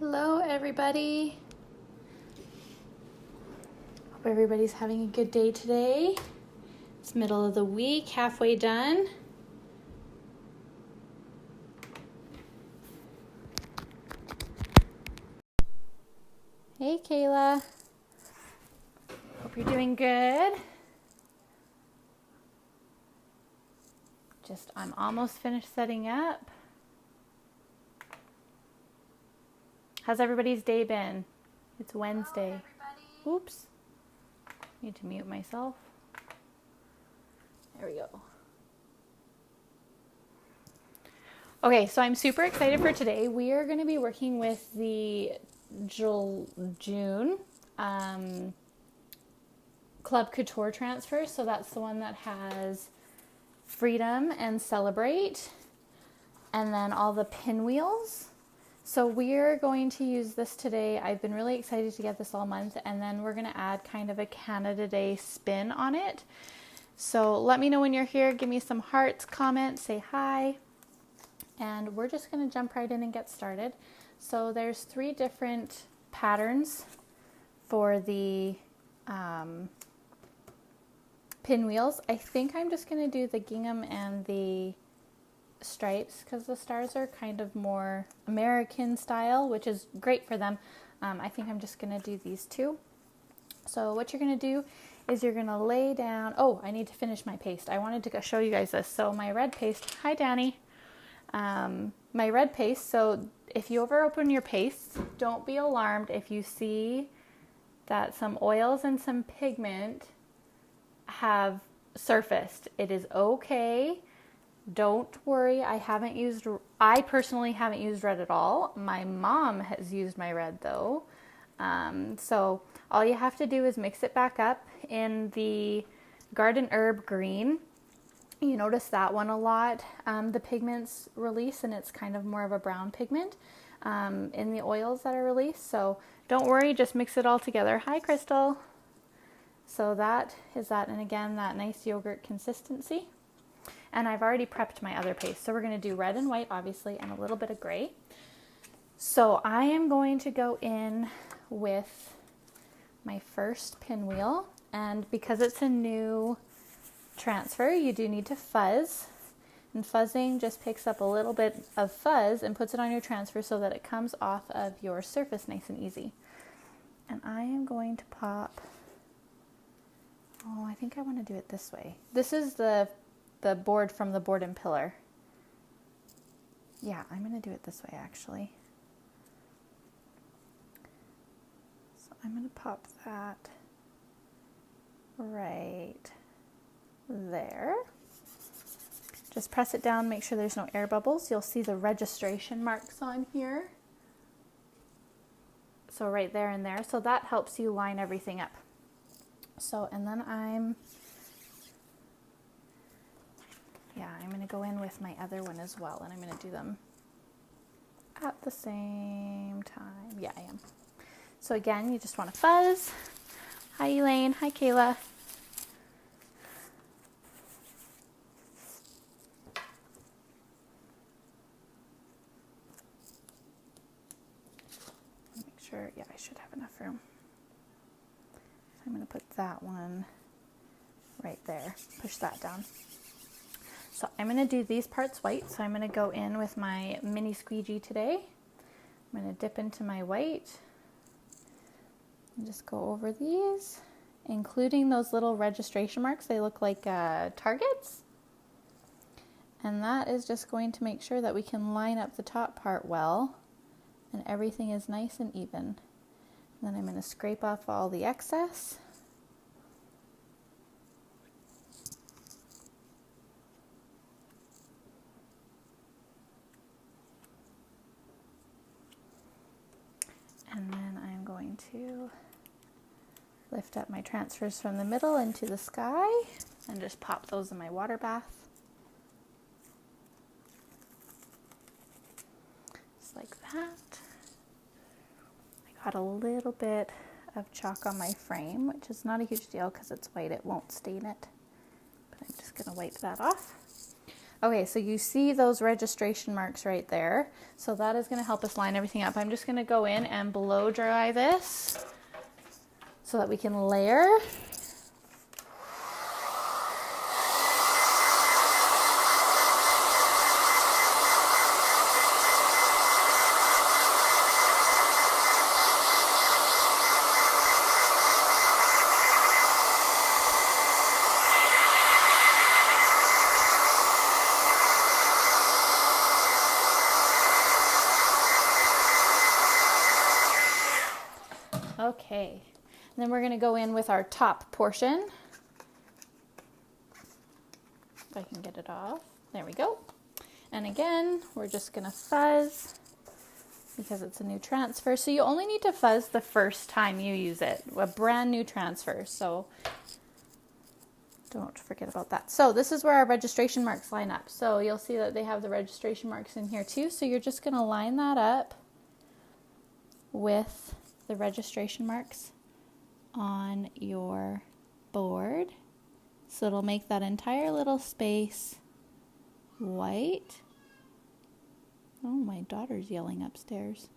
Hello everybody. Hope everybody's having a good day today. It's middle of the week, halfway done. Hey Kayla. Hope you're doing good. I'm almost finished setting up. How's everybody's day been? It's Wednesday. Hello, oops. Need to mute myself. There we go. Okay, so I'm super excited for today. We are going to be working with the June Club Couture transfer. So that's the one that has Freedom and Celebrate, and then all the pinwheels. So we're going to use this today. I've been really excited to get this all month, and then we're going to add kind of a Canada Day spin on it. So let me know when you're here. Give me some hearts, comments, say hi, and we're just going to jump right in and get started. So there's 3 different patterns for the pinwheels. I think I'm just going to do the gingham and the stripes because the stars are kind of more American style, which is great for them. I think I'm just going to do these 2. So what you're going to do is you're going to lay down, I need to finish my paste. I wanted to show you guys this. So my red paste, hi Danny, my red paste. So if you ever open your paste, don't be alarmed if you see that some oils and some pigment have surfaced. It is okay. Don't worry. I personally haven't used red at all. My mom has used my red though. So all you have to do is mix it back up in the Garden Herb Green. You notice that one a lot. The pigments release, and it's kind of more of a brown pigment in the oils that are released. So don't worry, just mix it all together. Hi, Crystal. So that is that, and again, that nice yogurt consistency. And I've already prepped my other paste. So we're going to do red and white, obviously, and a little bit of gray. So I am going to go in with my first pinwheel. And because it's a new transfer, you do need to fuzz. And fuzzing just picks up a little bit of fuzz and puts it on your transfer so that it comes off of your surface nice and easy. And I am going to pop... I think I want to do it this way. This is the board from the board and pillar. Yeah, I'm going to do it this way actually. So I'm going to pop that right there. Just press it down, make sure there's no air bubbles. You'll see the registration marks on here. So right there and there. So that helps you line everything up. So, and then I'm going to go in with my other one as well, and I'm going to do them at the same time. Yeah, I am. So again, you just want to fuzz. Hi, Elaine. Hi, Kayla. Make sure, yeah, I should have enough room. I'm going to put that one right there. Push that down. So I'm going to do these parts white. So I'm going to go in with my mini squeegee today. I'm going to dip into my white and just go over these, including those little registration marks. They look like targets. And that is just going to make sure that we can line up the top part well and everything is nice and even. And then I'm going to scrape off all the excess. And then I'm going to lift up my transfers from the middle into the sky and just pop those in my water bath. Just like that. I got a little bit of chalk on my frame, which is not a huge deal because it's white, it won't stain it. But I'm just going to wipe that off. Okay, so you see those registration marks right there. So that is going to help us line everything up. I'm just going to go in and blow dry this so that we can layer. Okay, and then we're going to go in with our top portion. If I can get it off. There we go. And again, we're just going to fuzz because it's a new transfer. So you only need to fuzz the first time you use it, a brand new transfer. So don't forget about that. So this is where our registration marks line up. So you'll see that they have the registration marks in here too. So you're just going to line that up with the registration marks on your board. So it'll make that entire little space white. Oh, my daughter's yelling upstairs.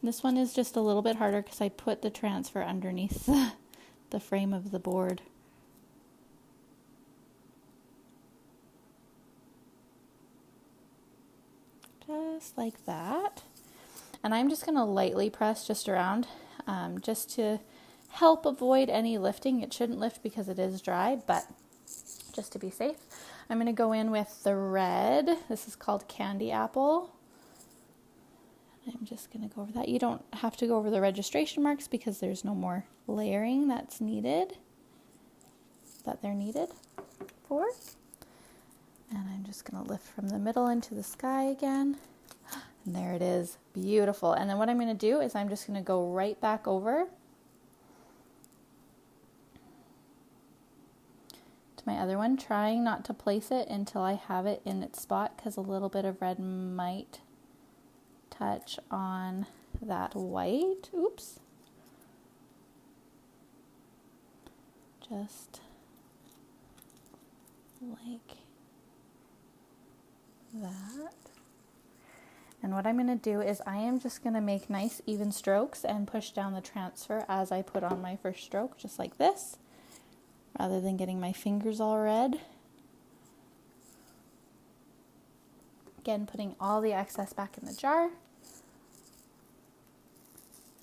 This one is just a little bit harder because I put the transfer underneath the frame of the board. Just like that. And I'm just going to lightly press just around just to help avoid any lifting. It shouldn't lift because it is dry, but just to be safe. I'm going to go in with the red. This is called Candy Apple. I'm just going to go over that. You don't have to go over the registration marks because there's no more layering that they're needed for. And I'm just going to lift from the middle into the sky again. And there it is. Beautiful. And then what I'm going to do is I'm just going to go right back over to my other one, trying not to place it until I have it in its spot because a little bit of red might touch on that white. Oops. Just like that. And what I'm going to do is I am just going to make nice even strokes and push down the transfer as I put on my first stroke, just like this, rather than getting my fingers all red. Again, putting all the excess back in the jar.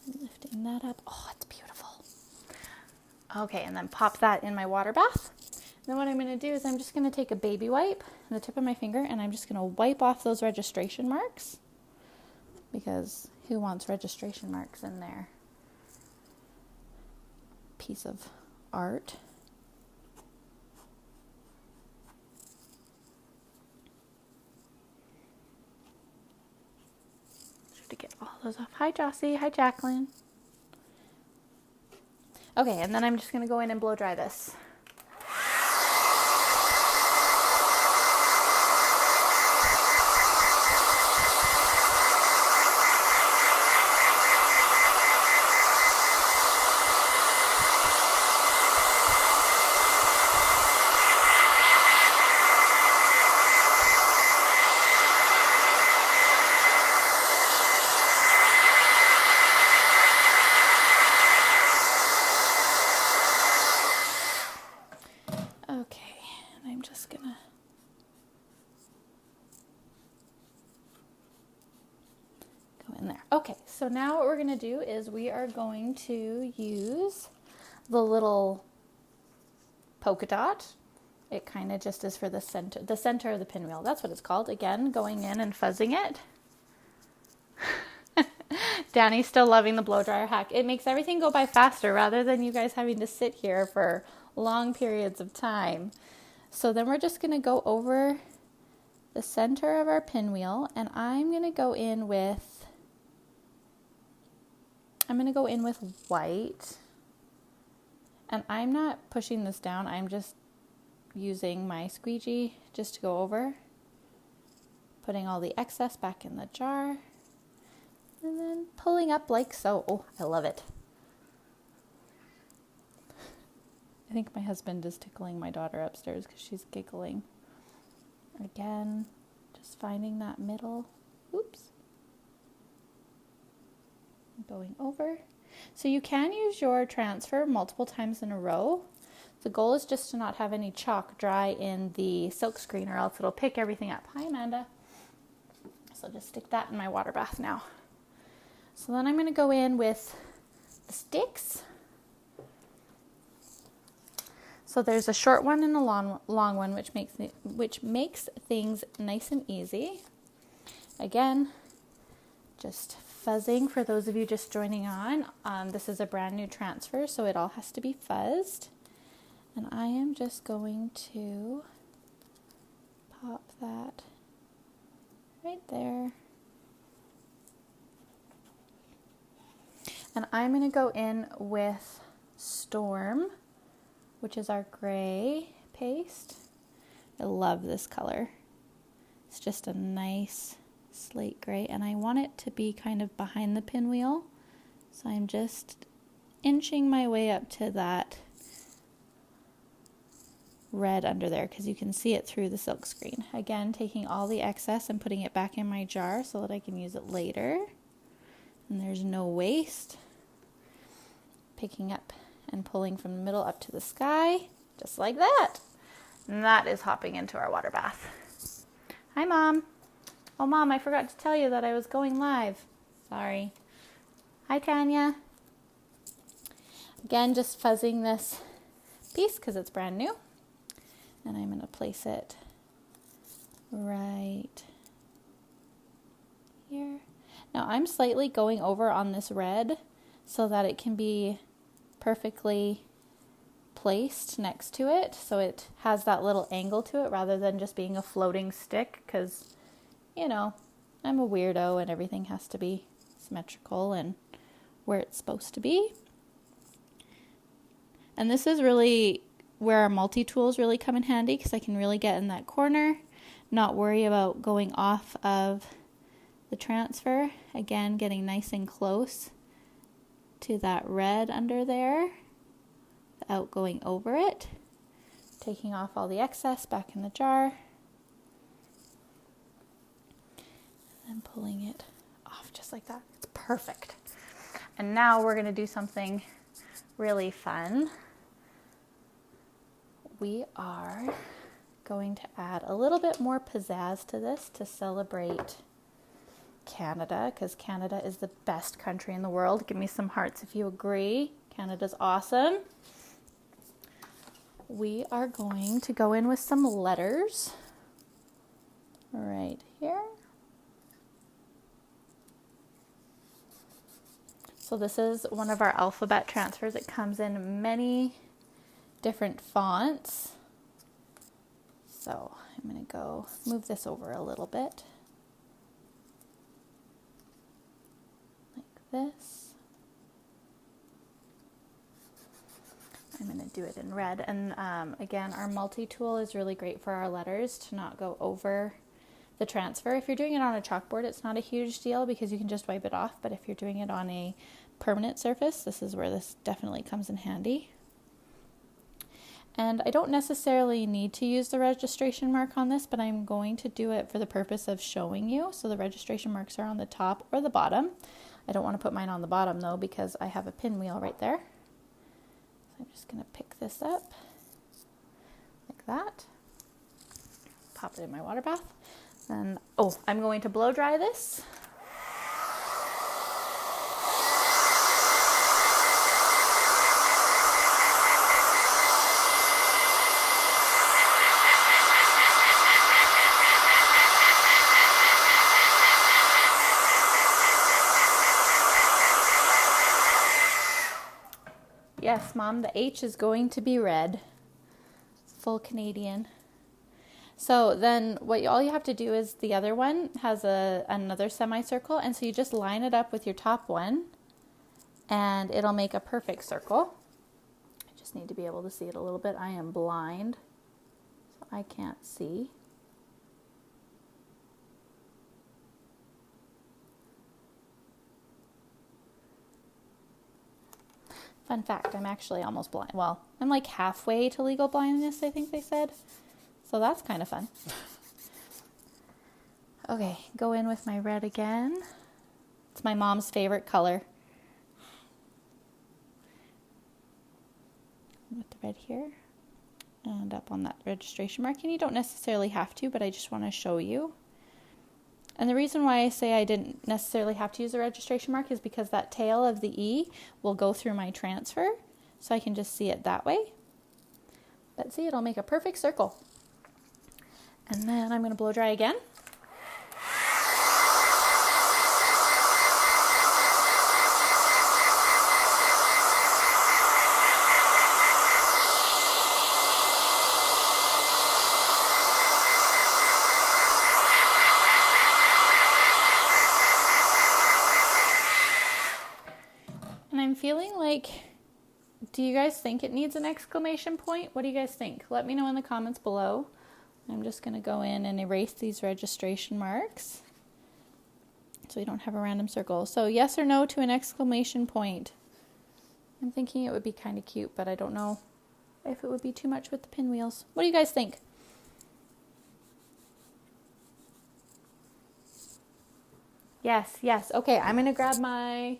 Lifting that up. Oh, it's beautiful. Okay, and then pop that in my water bath. And then what I'm going to do is I'm just going to take a baby wipe and the tip of my finger and I'm just going to wipe off those registration marks. Because who wants registration marks in their piece of art? To get all those off. Hi, Jossie. Hi, Jacqueline. Okay, and then I'm just going to go in and blow dry this. Okay, so now what we're going to do is we are going to use the little polka dot. It kind of just is for the center of the pinwheel. That's what it's called. Again, going in and fuzzing it. Danny's still loving the blow dryer hack. It makes everything go by faster rather than you guys having to sit here for long periods of time. So then we're just going to go over the center of our pinwheel and I'm going to go in with white, and I'm not pushing this down, I'm just using my squeegee just to go over, putting all the excess back in the jar, and then pulling up like so. Oh, I love it. I think my husband is tickling my daughter upstairs because she's giggling. Again, just finding that middle. Oops. Going over. So you can use your transfer multiple times in a row. The goal is just to not have any chalk dry in the silk screen or else it'll pick everything up. Hi, Amanda. So just stick that in my water bath now. So then I'm going to go in with the sticks. So there's a short one and a long one, which makes things nice and easy. Again, just fuzzing for those of you just joining on. This is a brand new transfer, so it all has to be fuzzed. And I am just going to pop that right there. And I'm going to go in with Storm, which is our gray paste. I love this color. It's just a nice slate gray, and I want it to be kind of behind the pinwheel. So I'm just inching my way up to that red under there because you can see it through the silk screen. Again, taking all the excess and putting it back in my jar so that I can use it later. And there's no waste. Picking up and pulling from the middle up to the sky, just like that. And that is hopping into our water bath. Hi, Mom. Oh, Mom, I forgot to tell you that I was going live. Sorry. Hi, Tanya. Again, just fuzzing this piece because it's brand new. And I'm going to place it right here. Now I'm slightly going over on this red so that it can be perfectly placed next to it. So it has that little angle to it rather than just being a floating stick because, you know, I'm a weirdo and everything has to be symmetrical and where it's supposed to be. And this is really where our multi-tools really come in handy because I can really get in that corner, not worry about going off of the transfer. Again, getting nice and close to that red under there without going over it. Taking off all the excess back in the jar. And pulling it off just like that. It's perfect. And now we're going to do something really fun. We are going to add a little bit more pizzazz to this to celebrate Canada, because Canada is the best country in the world. Give me some hearts if you agree. Canada's awesome. We are going to go in with some letters right here. So this is one of our alphabet transfers. It comes in many different fonts. So I'm going to go move this over a little bit. Like this. I'm going to do it in red. And again, our multi-tool is really great for our letters to not go over the transfer. If you're doing it on a chalkboard, it's not a huge deal because you can just wipe it off. But if you're doing it on a permanent surface, this is where this definitely comes in handy. And I don't necessarily need to use the registration mark on this, but I'm going to do it for the purpose of showing you. So the registration marks are on the top or the bottom. I don't want to put mine on the bottom though because I have a pinwheel right there. So I'm just going to pick this up like that. Pop it in my water bath. Then, I'm going to blow dry this. Yes, Mom, the H is going to be red. Full Canadian. So then all you have to do is the other one has another semicircle, and so you just line it up with your top one and it'll make a perfect circle. I just need to be able to see it a little bit. I am blind, so I can't see. Fun fact, I'm actually almost blind. Well, I'm like halfway to legal blindness, I think they said. So that's kind of fun. Okay, go in with my red again. It's my mom's favorite color. With the red here. And up on that registration mark. And you don't necessarily have to, but I just want to show you. And the reason why I say I didn't necessarily have to use a registration mark is because that tail of the E will go through my transfer. So I can just see it that way. But see, it'll make a perfect circle. And then I'm going to blow dry again. And I'm feeling like, do you guys think it needs an exclamation point? What do you guys think? Let me know in the comments below. I'm just going to go in and erase these registration marks so we don't have a random circle. So yes or no to an exclamation point. I'm thinking it would be kind of cute, but I don't know if it would be too much with the pinwheels. What do you guys think? Yes, yes. Okay, I'm going to grab my...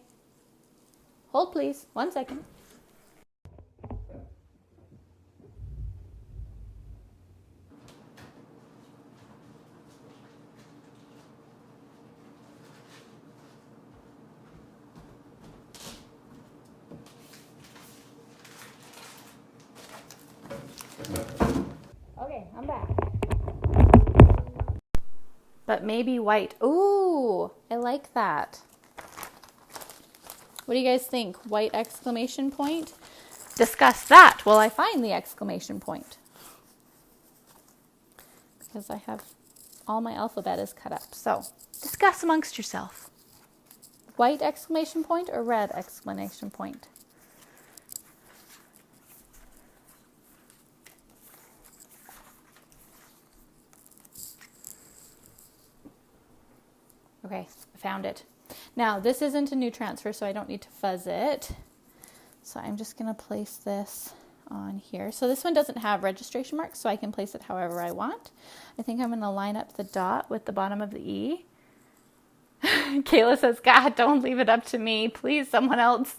Hold please, 1 second. Okay, I'm back. But maybe white. Ooh, I like that. What do you guys think? White exclamation point? Discuss that while I find the exclamation point. Because I have all my alphabet is cut up. So discuss amongst yourself. White exclamation point or red exclamation point? Okay, I found it. Now, this isn't a new transfer, so I don't need to fuzz it. So I'm just going to place this on here. So this one doesn't have registration marks, so I can place it however I want. I think I'm going to line up the dot with the bottom of the E. Kayla says, God, don't leave it up to me. Please, someone else.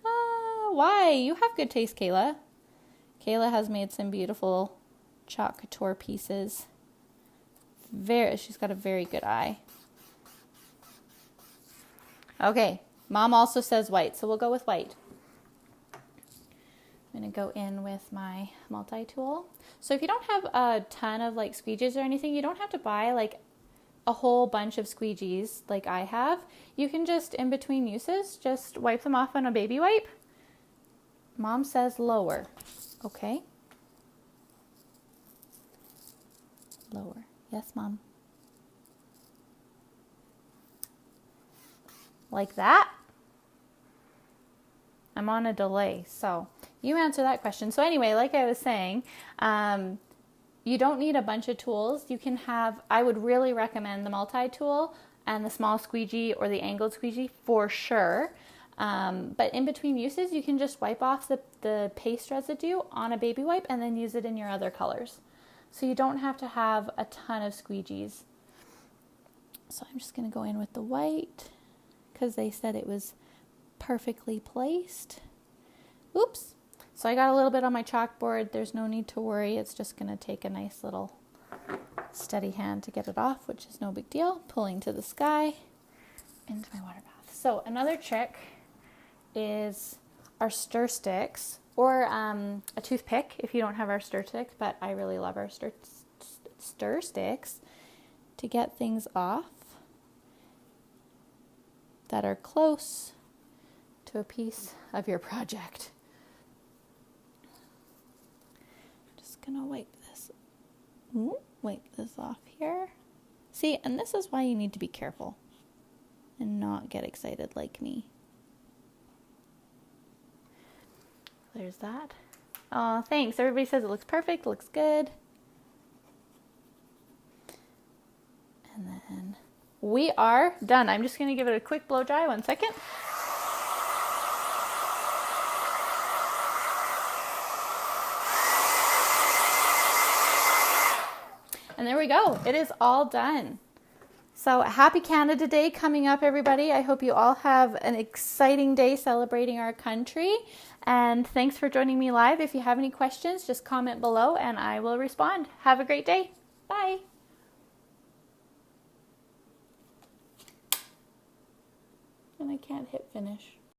Why? You have good taste, Kayla. Kayla has made some beautiful Club Couture pieces. She's got a very good eye. Okay, Mom also says white, so we'll go with white. I'm going to go in with my multi-tool. So if you don't have a ton of like squeegees or anything, you don't have to buy like a whole bunch of squeegees like I have. You can just, in between uses, just wipe them off on a baby wipe. Mom says lower. Okay. Lower. Yes, Mom. Like that? I'm on a delay, so you answer that question. So anyway, like I was saying, you don't need a bunch of tools. You can have, I would really recommend the multi-tool and the small squeegee or the angled squeegee for sure. But in between uses, you can just wipe off the paste residue on a baby wipe and then use it in your other colors. So you don't have to have a ton of squeegees. So I'm just going to go in with the white because they said it was perfectly placed. Oops. So I got a little bit on my chalkboard. There's no need to worry. It's just going to take a nice little steady hand to get it off, which is no big deal. Pulling to the sky into my water bath. So another trick is our stir sticks or a toothpick if you don't have our stir stick, but I really love our stir sticks to get things off that are close to a piece of your project. Just gonna wipe this off here. See, and this is why you need to be careful and not get excited like me. There's that. Oh, thanks. Everybody says it looks perfect, looks good. And then we are done. I'm just going to give it a quick blow dry. 1 second. And there we go. It is all done. So happy Canada Day coming up, everybody. I hope you all have an exciting day celebrating our country. And thanks for joining me live. If you have any questions, just comment below and I will respond. Have a great day. Bye. And I can't hit finish.